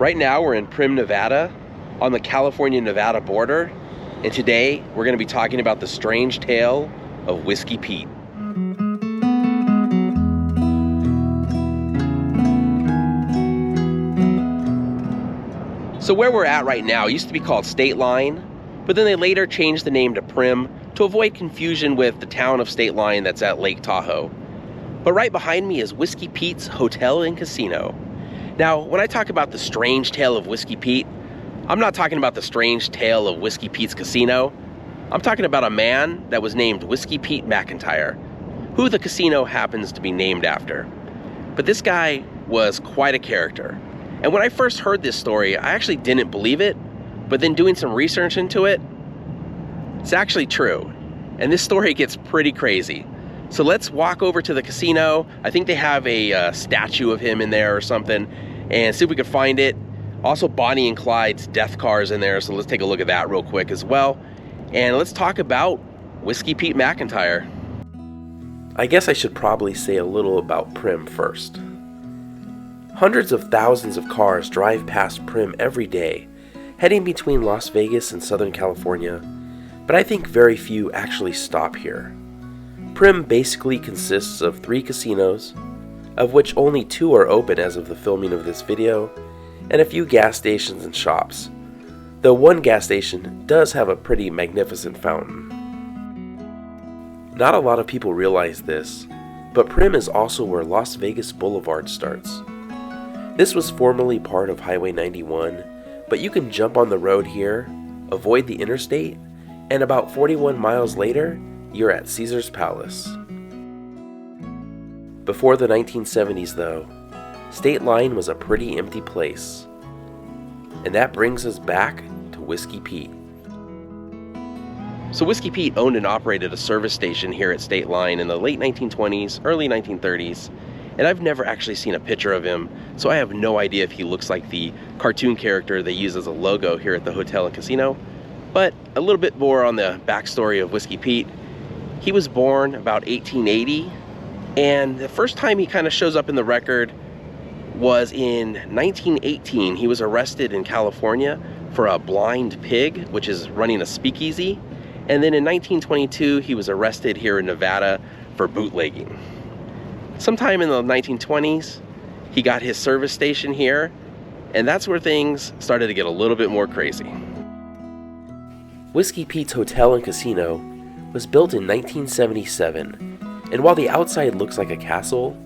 Right now we're in Prim, Nevada, on the California-Nevada border, and today we're going to be talking about the strange tale of Whiskey Pete. So where we're at right now used to be called State Line, but then they later changed the name to Prim to avoid confusion with the town of State Line that's at Lake Tahoe. But right behind me is Whiskey Pete's Hotel and Casino. Now, when I talk about the strange tale of Whiskey Pete, I'm not talking about the strange tale of Whiskey Pete's Casino. I'm talking about a man that was named Whiskey Pete McIntyre, who the casino happens to be named after. But this guy was quite a character. And when I first heard this story, I actually didn't believe it, but then doing some research into it, it's actually true. And this story gets pretty crazy. So let's walk over to the casino. I think they have a statue of him in there or something, and see if we can find it. Also, Bonnie and Clyde's death cars in there, so let's take a look at that real quick as well. And let's talk about Whiskey Pete McIntyre. I guess I should probably say a little about Prim first. Hundreds of thousands of cars drive past Prim every day, heading between Las Vegas and Southern California, but I think very few actually stop here. Prim basically consists of 3 casinos, of which only 2 are open as of the filming of this video, and a few gas stations and shops, though one gas station does have a pretty magnificent fountain. Not a lot of people realize this, but Prim is also where Las Vegas Boulevard starts. This was formerly part of Highway 91, but you can jump on the road here, avoid the interstate, and about 41 miles later, you're at Caesar's Palace. Before the 1970s though, State Line was a pretty empty place. And that brings us back to Whiskey Pete. So Whiskey Pete owned and operated a service station here at State Line in the late 1920s, early 1930s, and I've never actually seen a picture of him, so I have no idea if he looks like the cartoon character they use as a logo here at the hotel and casino. But a little bit more on the backstory of Whiskey Pete. He was born about 1880, and the first time he kind of shows up in the record was in 1918. He was arrested in California for a blind pig, which is running a speakeasy. And then in 1922, he was arrested here in Nevada for bootlegging. Sometime in the 1920s, he got his service station here, and that's where things started to get a little bit more crazy. Whiskey Pete's Hotel and Casino was built in 1977, and while the outside looks like a castle,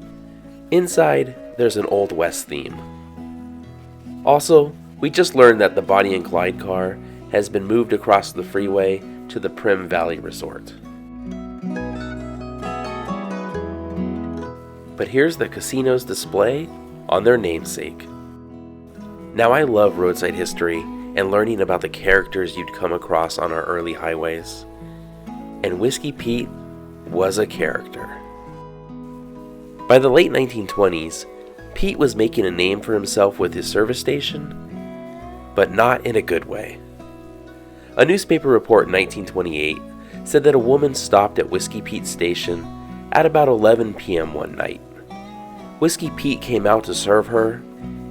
inside there's an Old West theme. Also, we just learned that the Bonnie and Clyde car has been moved across the freeway to the Prim Valley Resort. But here's the casino's display on their namesake. Now, I love roadside history and learning about the characters you'd come across on our early highways. And Whiskey Pete was a character. By the late 1920s, Pete was making a name for himself with his service station, but not in a good way. A newspaper report in 1928 said that a woman stopped at Whiskey Pete's station at about 11 p.m. one night. Whiskey Pete came out to serve her,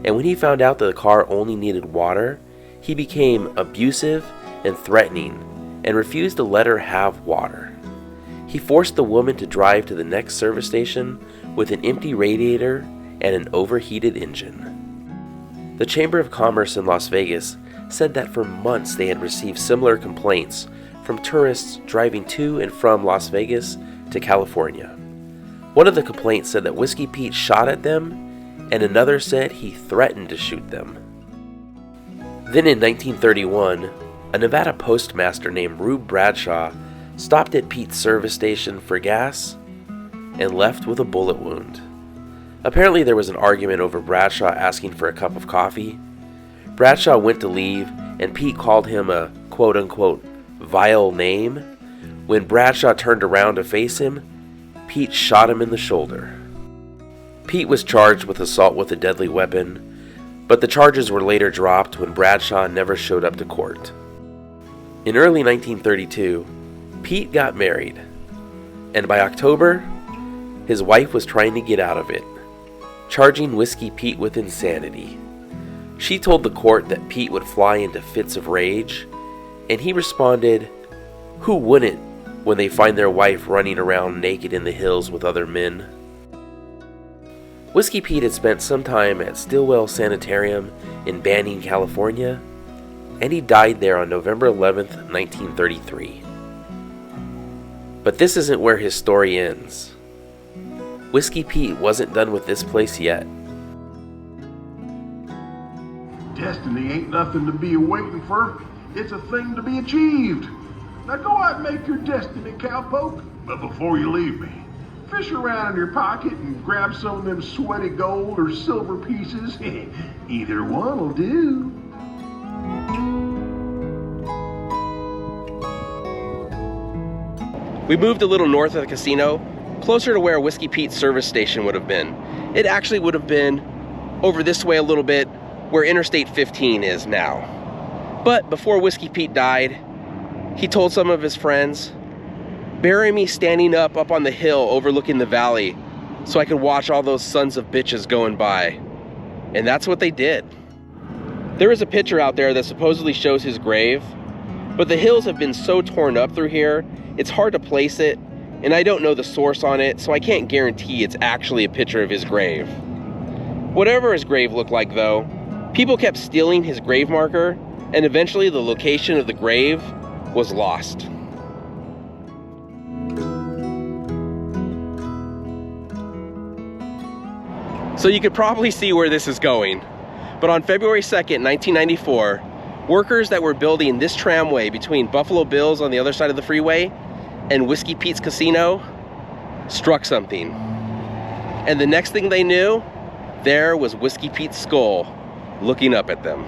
and when he found out that the car only needed water, he became abusive and threatening and refused to let her have water. He forced the woman to drive to the next service station with an empty radiator and an overheated engine. The Chamber of Commerce in Las Vegas said that for months they had received similar complaints from tourists driving to and from Las Vegas to California. One of the complaints said that Whiskey Pete shot at them, and another said he threatened to shoot them. Then in 1931, a Nevada postmaster named Rube Bradshaw stopped at Pete's service station for gas and left with a bullet wound. Apparently there was an argument over Bradshaw asking for a cup of coffee. Bradshaw went to leave, and Pete called him a quote-unquote vile name. When Bradshaw turned around to face him, Pete shot him in the shoulder. Pete was charged with assault with a deadly weapon, but the charges were later dropped when Bradshaw never showed up to court. In early 1932, Pete got married, and by October, his wife was trying to get out of it, charging Whiskey Pete with insanity. She told the court that Pete would fly into fits of rage, and he responded, "Who wouldn't when they find their wife running around naked in the hills with other men?" Whiskey Pete had spent some time at Stillwell Sanitarium in Banning, California, and he died there on November 11th, 1933. But this isn't where his story ends. Whiskey Pete wasn't done with this place yet. Destiny ain't nothing to be waiting for. It's a thing to be achieved. Now go out and make your destiny, cowpoke. But before you leave me, fish around in your pocket and grab some of them sweaty gold or silver pieces. Either one will do. We moved a little north of the casino, closer to where Whiskey Pete's service station would have been. It actually would have been over this way a little bit, where Interstate 15 is now. But before Whiskey Pete died, he told some of his friends, "Bury me standing up on the hill overlooking the valley so I could watch all those sons of bitches going by." And that's what they did. There is a picture out there that supposedly shows his grave, but the hills have been so torn up through here, it's hard to place it, and I don't know the source on it, so I can't guarantee it's actually a picture of his grave. Whatever his grave looked like though, people kept stealing his grave marker, and eventually the location of the grave was lost. So you could probably see where this is going. But on February 2nd, 1994, workers that were building this tramway between Buffalo Bill's on the other side of the freeway and Whiskey Pete's casino struck something. And the next thing they knew, there was Whiskey Pete's skull looking up at them.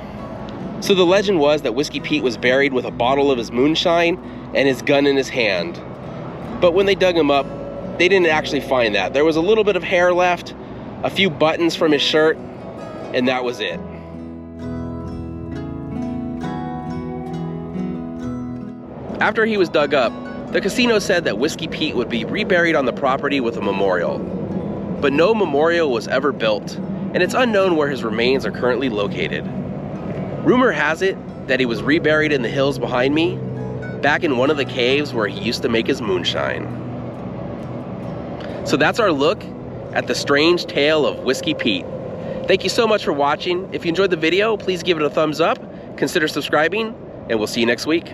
So the legend was that Whiskey Pete was buried with a bottle of his moonshine and his gun in his hand. But when they dug him up, they didn't actually find that. There was a little bit of hair left, a few buttons from his shirt, and that was it. After he was dug up, the casino said that Whiskey Pete would be reburied on the property with a memorial. But no memorial was ever built, and it's unknown where his remains are currently located. Rumor has it that he was reburied in the hills behind me, back in one of the caves where he used to make his moonshine. So that's our look at the strange tale of Whiskey Pete. Thank you so much for watching. If you enjoyed the video, please give it a thumbs up, consider subscribing, and we'll see you next week.